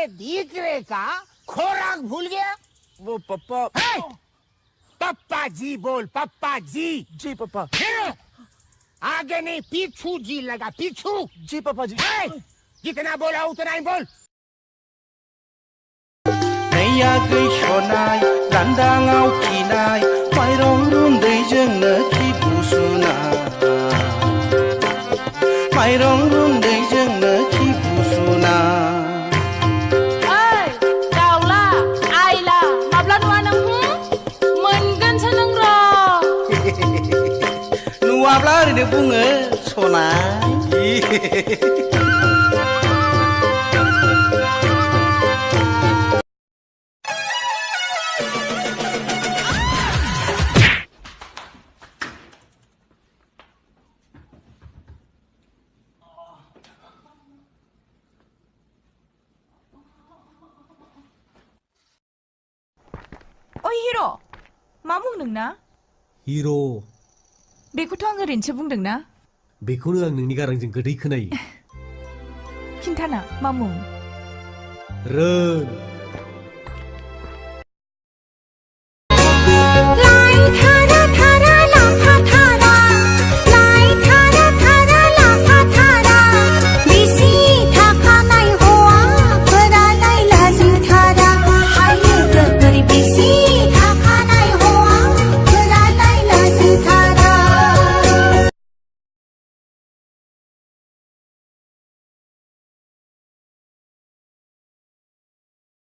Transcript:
दीकरे का खोराक भूल गया? वो पप्पा। पप्पा जी बोल, पप्पा जी। जी पापा। आगे नहीं पीछू जी लगा, पीछू। जी पापा जी। जितना बोला उतना ही बोल। नैया गैसनाय लांदाङाव खिनाय माइरं रुन्दैजोंनो खिबु सुनाय माइरं रुन्दैजोंनो खिबु सुनाय ओइ दाउला आइला माब्ला नुवा नों मोनगोनसो नों र' नुवाब्ला ओरैनो बुङो सनाय ओइ हिर' मा बुंदों ना हिर' बेखौथ' आं ओरैनोसो बुंदों ना बेखौनो आं नोंनि गारांजों गोदै खोनायो खिन्थाना मा मुं रोन